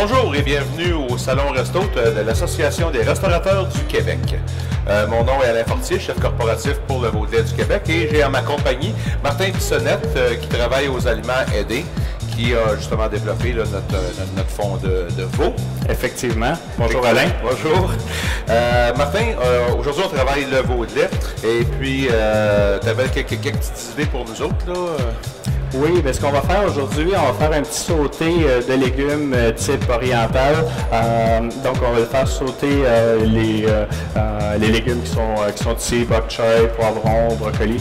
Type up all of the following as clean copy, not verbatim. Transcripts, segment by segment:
Bonjour et bienvenue au Salon Resto de l'Association des restaurateurs du Québec. Mon nom est Alain Fortier, chef corporatif pour le Veau de lait du Québec, et j'ai en ma compagnie Martin Bissonnette qui travaille aux aliments aidés, qui a justement développé là, notre fond de veau. Effectivement. Bonjour Alain. Bonjour. Martin, aujourd'hui on travaille le veau de lait, et puis tu avais quelques petites idées pour nous autres, là? Oui, bien, ce qu'on va faire aujourd'hui, on va faire un petit sauté de légumes type oriental. Donc, on va faire sauter les légumes qui sont ici, bok choy, poivron, brocoli,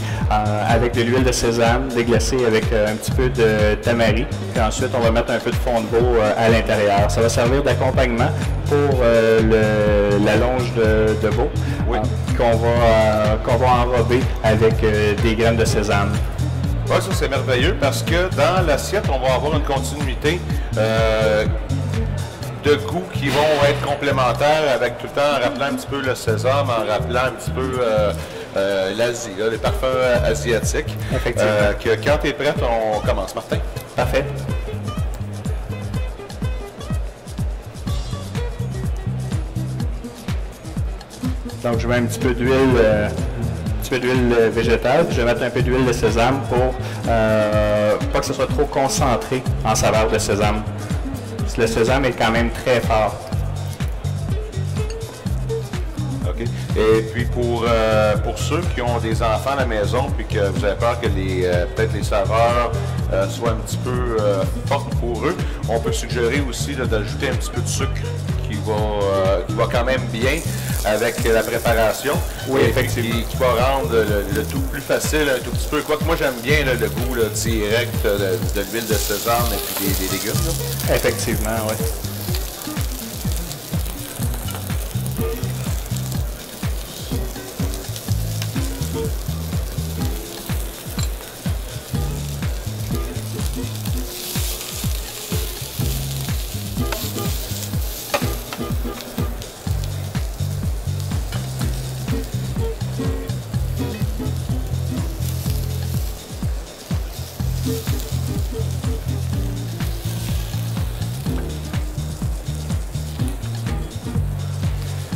avec de l'huile de sésame déglacée avec un petit peu de tamari. Puis ensuite, on va mettre un peu de fond de veau à l'intérieur. Ça va servir d'accompagnement pour la longe de veau, oui, qu'on va enrober avec des graines de sésame. Oui, ça c'est merveilleux parce que dans l'assiette, on va avoir une continuité de goûts qui vont être complémentaires avec tout le temps en rappelant un petit peu le sésame, en rappelant un petit peu l'Asie, les parfums asiatiques. Effectivement. Quand tu es prête, on commence. Martin? Parfait. Donc, je mets un petit peu d'huile. D'huile végétale, puis je vais mettre un peu d'huile de sésame pour pas que ce soit trop concentré en saveur de sésame. Le sésame est quand même très fort. OK. Et puis pour ceux qui ont des enfants à la maison puis que vous avez peur que peut-être les saveurs soient un petit peu fortes pour eux, on peut suggérer aussi d'ajouter un petit peu de sucre qui va quand même bien avec la préparation. Oui, effectivement. Qui va rendre le tout plus facile un tout petit peu. Quoique moi j'aime bien le goût direct de l'huile de sésame et puis des légumes. Là. Effectivement, oui.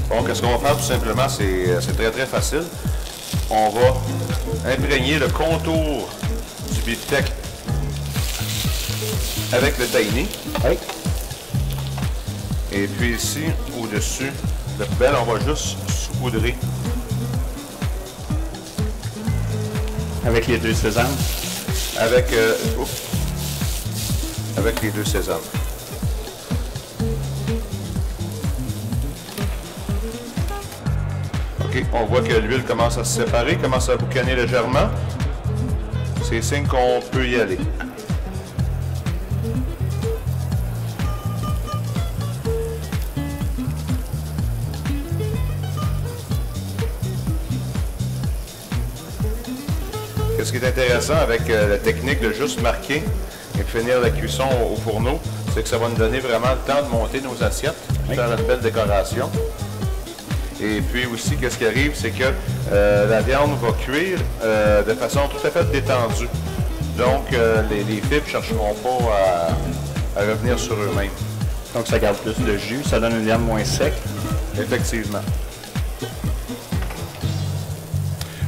Bon, qu'est-ce qu'on va faire tout simplement, c'est très très facile. On va imprégner le contour du beefsteak avec le tahini. Oui. Et puis ici, au-dessus de la poubelle, on va juste saupoudrer. Avec les deux sésames. Avec les deux sésames. OK, on voit que l'huile commence à se séparer, commence à boucaner légèrement. C'est signe qu'on peut y aller. Ce qui est intéressant avec la technique de juste marquer et de finir la cuisson au fourneau, c'est que ça va nous donner vraiment le temps de monter nos assiettes, de faire une belle décoration. Et puis aussi, qu'est-ce qui arrive, c'est que la viande va cuire de façon tout à fait détendue. Donc, les fibres ne chercheront pas à revenir sur eux-mêmes. Donc, ça garde plus de jus, ça donne une viande moins sec. Effectivement.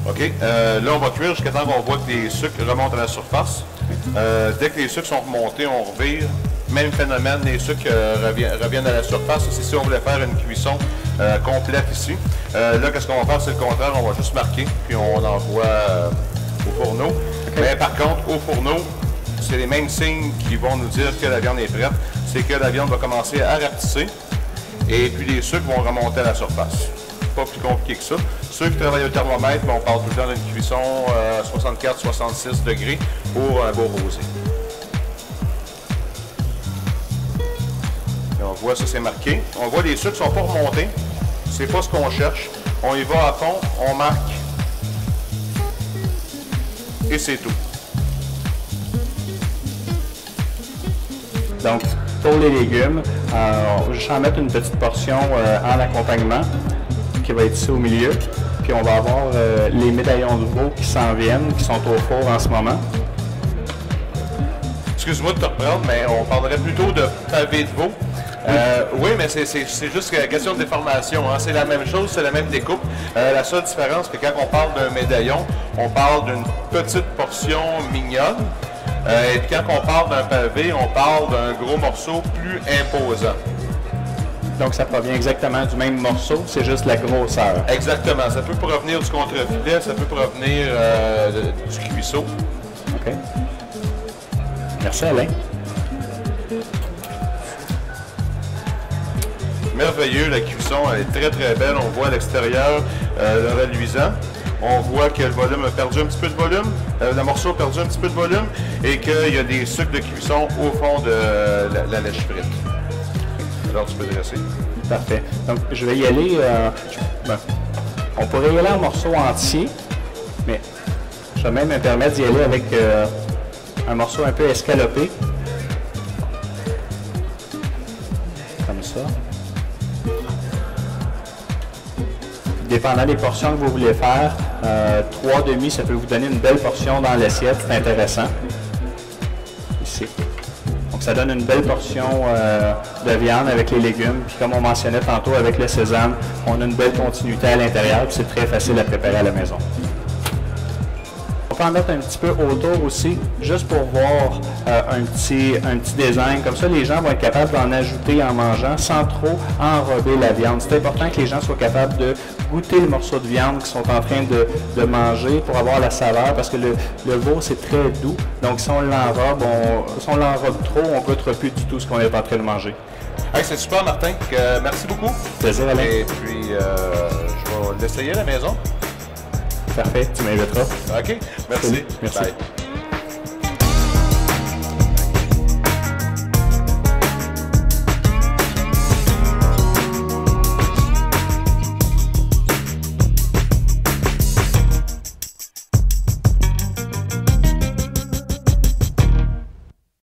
OK. Là, on va cuire jusqu'à temps qu'on voit que les sucres remontent à la surface. Dès que les sucres sont remontés, on revire. Même phénomène, les sucres reviennent à la surface. C'est si on voulait faire une cuisson complète ici. Là, qu'est-ce qu'on va faire? C'est le contraire. On va juste marquer, puis on envoie au fourneau. Okay. Mais par contre, au fourneau, c'est les mêmes signes qui vont nous dire que la viande est prête. C'est que la viande va commencer à rapetisser et puis les sucres vont remonter à la surface. Pas plus compliqué que ça. Ceux qui travaillent au thermomètre, on parle tout le temps d'une cuisson 64-66 degrés pour un beau rosé. Et on voit ça, c'est marqué. On voit les sucres ne sont pas remontés. C'est pas ce qu'on cherche. On y va à fond, on marque. Et c'est tout. Donc, pour les légumes, je vais en mettre une petite portion en accompagnement qui va être ici au milieu. Puis on va avoir les médaillons de veau qui s'en viennent, qui sont au four en ce moment. Excuse-moi de te reprendre, mais on parlerait plutôt de pavé de veau. Oui, mais c'est juste une question de déformation. Hein. C'est la même chose, c'est la même découpe. La seule différence, c'est que quand on parle d'un médaillon, on parle d'une petite portion mignonne. Et puis quand on parle d'un pavé, on parle d'un gros morceau plus imposant. Donc ça provient exactement du même morceau, c'est juste la grosseur. Exactement. Ça peut provenir du contre-filet, ça peut provenir du cuisseau. OK. Merci Alain. Merveilleux, la cuisson, elle est très très belle. On voit à l'extérieur le reluisant. On voit que le volume a perdu un petit peu de volume, le morceau a perdu un petit peu de volume et qu'il y a des sucres de cuisson au fond de la lèche frite. Alors tu peux dresser. Parfait. Donc je vais y aller. On pourrait y aller en morceaux entiers, mais je vais même me permettre d'y aller avec un morceau un peu escalopé. Comme ça. Dépendant des portions que vous voulez faire, 3 demi, ça peut vous donner une belle portion dans l'assiette, c'est intéressant. Ici. Donc ça donne une belle portion de viande avec les légumes, puis comme on mentionnait tantôt avec le sésame, on a une belle continuité à l'intérieur, puis c'est très facile à préparer à la maison. On peut en mettre un petit peu autour aussi, juste pour voir un petit design. Comme ça, les gens vont être capables d'en ajouter en mangeant sans trop enrober la viande. C'est important que les gens soient capables de goûter le morceau de viande qu'ils sont en train de manger pour avoir la saveur, parce que le veau, c'est très doux. Donc, si on l'enrobe, trop, on ne goûtera plus du tout ce qu'on est en train de manger. Hey, c'est super, Martin. Merci beaucoup. Plaisir, Alain. Et puis, je vais l'essayer à la maison. Parfait, tu m'inviteras. OK, merci. Merci. Bye.